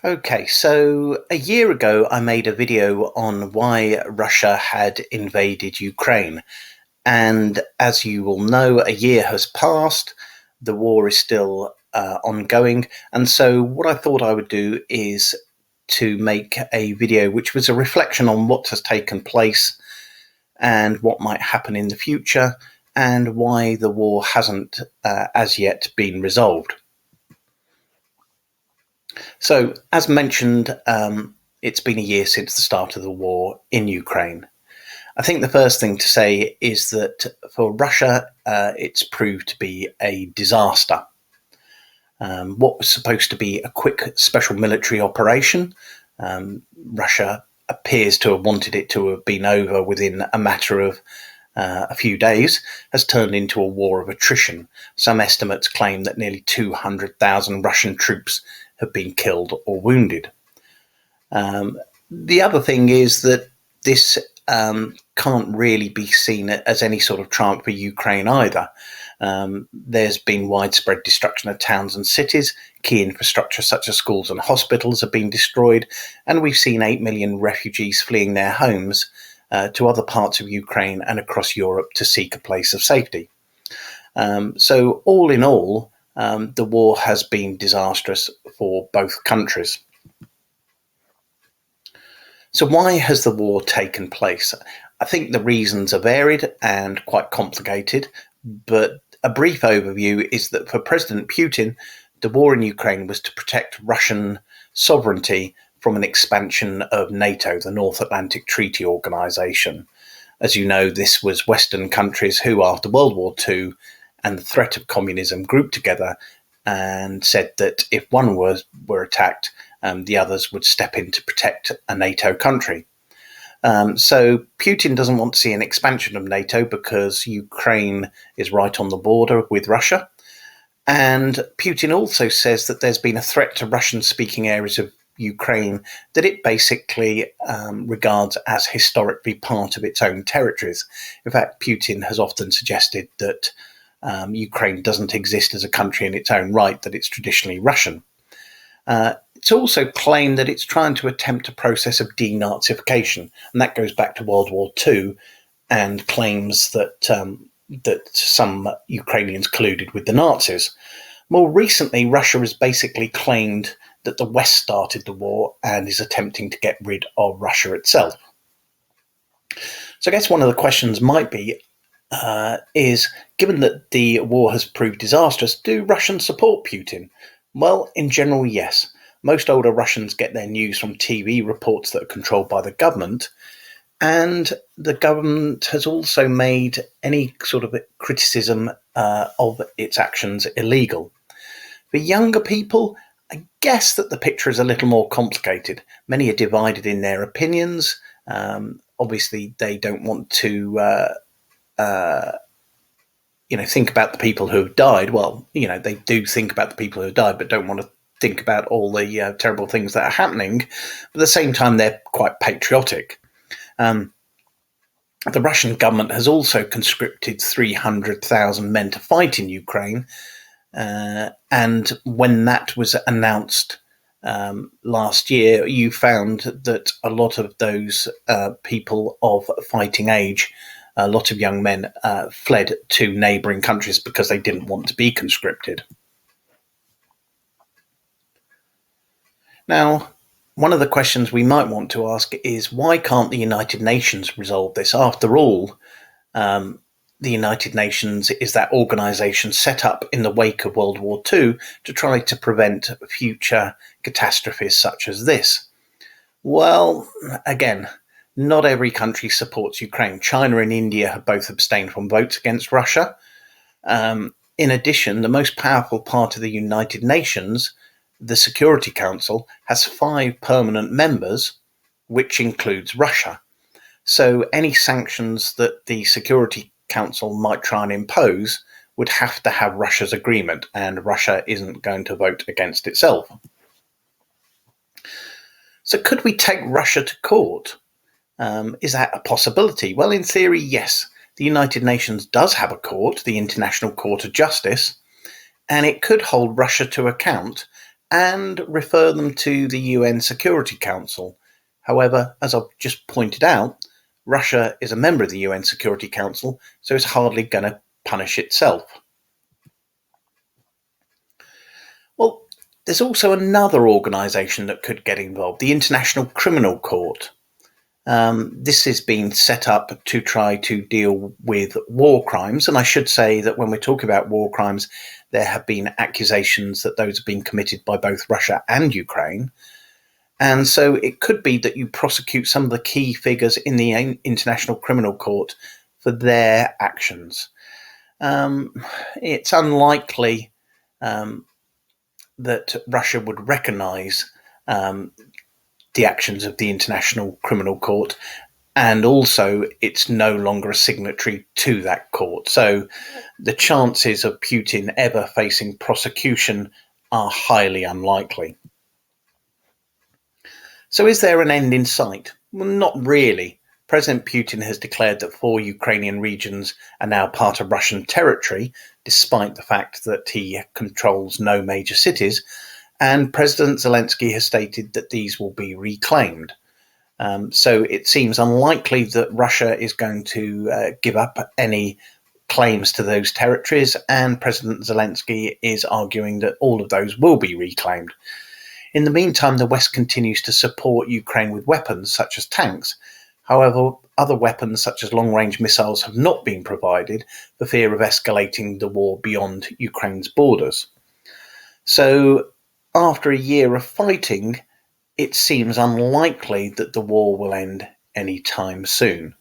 Okay, so a year ago I made a video on why Russia had invaded Ukraine. And as you will know, a year has passed, the war is still ongoing. And so what I thought I would do is to make a video which was a reflection on what has taken place and what might happen in the future and why the war hasn't as yet been resolved. So, as mentioned, it's been a year since the start of the war in Ukraine. I think the first thing to say is that for Russia, it's proved to be a disaster. What was supposed to be a quick special military operation, Russia appears to have wanted it to have been over within a matter of a few days, has turned into a war of attrition. Some estimates claim that nearly 200,000 Russian troops have been killed or wounded. The other thing is that this can't really be seen as any sort of triumph for Ukraine either. There's been widespread destruction of towns and cities. Key infrastructure such as schools and hospitals have been destroyed, and we've seen 8 million refugees fleeing their homes to other parts of Ukraine and across Europe to seek a place of safety. So all in all, the war has been disastrous for both countries. So why has the war taken place? I think the reasons are varied and quite complicated, but a brief overview is that for President Putin, the war in Ukraine was to protect Russian sovereignty from an expansion of NATO, the North Atlantic Treaty Organization. As you know, this was Western countries who, after World War II and the threat of communism, grouped together and said that if one were attacked, the others would step in to protect a NATO country. So Putin doesn't want to see an expansion of NATO because Ukraine is right on the border with Russia. And Putin also says that there's been a threat to Russian-speaking areas of Ukraine that it basically regards as historically part of its own territories. In fact, Putin has often suggested that Ukraine doesn't exist as a country in its own right, that it's traditionally Russian. It's also claimed that it's trying to attempt a process of denazification, and that goes back to World War II and claims that that some Ukrainians colluded with the Nazis. More recently, Russia has basically claimed that the West started the war and is attempting to get rid of Russia itself. So I guess one of the questions might be, is, given that the war has proved disastrous, do Russians support Putin? Well, in general, yes. Most older Russians get their news from TV reports that are controlled by the government, and the government has also made any sort of criticism of its actions illegal. For younger people, I guess that the picture is a little more complicated. Many are divided in their opinions. Obviously, they don't want to think about the people who have died. Well, they do think about the people who have died, but don't want to think about all the terrible things that are happening. But at the same time, they're quite patriotic. The Russian government has also conscripted 300,000 men to fight in Ukraine. And when that was announced last year, you found that a lot of those people of fighting age, a lot of young men fled to neighbouring countries because they didn't want to be conscripted. Now, one of the questions we might want to ask is, why can't the United Nations resolve this? After all, the United Nations is that organisation set up in the wake of World War II to try to prevent future catastrophes such as this. Well, again, not every country supports Ukraine. China and India have both abstained from votes against Russia. In addition, the most powerful part of the United Nations, the Security Council, has 5 permanent members, which includes Russia. So any sanctions that the Security Council might try and impose would have to have Russia's agreement, and Russia isn't going to vote against itself. So could we take Russia to court? Is that a possibility? Well, in theory, yes. The United Nations does have a court, the International Court of Justice, and it could hold Russia to account and refer them to the UN Security Council. However, as I've just pointed out, Russia is a member of the UN Security Council, so it's hardly going to punish itself. Well, there's also another organisation that could get involved, the International Criminal Court. This has been set up to try to deal with war crimes, and I should say that when we're talking about war crimes, there have been accusations that those have been committed by both Russia and Ukraine. And so it could be that you prosecute some of the key figures in the International Criminal Court for their actions. It's unlikely that Russia would recognise the actions of the International Criminal Court, and also it's no longer a signatory to that court. So the chances of Putin ever facing prosecution are highly unlikely. So is there an end in sight? Well, not really. President Putin has declared that 4 Ukrainian regions are now part of Russian territory, despite the fact that he controls no major cities, and President Zelensky has stated that these will be reclaimed. So it seems unlikely that Russia is going to give up any claims to those territories, and President Zelensky is arguing that all of those will be reclaimed. In the meantime, the West continues to support Ukraine with weapons such as tanks. However, other weapons such as long-range missiles have not been provided for fear of escalating the war beyond Ukraine's borders. So, after a year of fighting, it seems unlikely that the war will end anytime soon.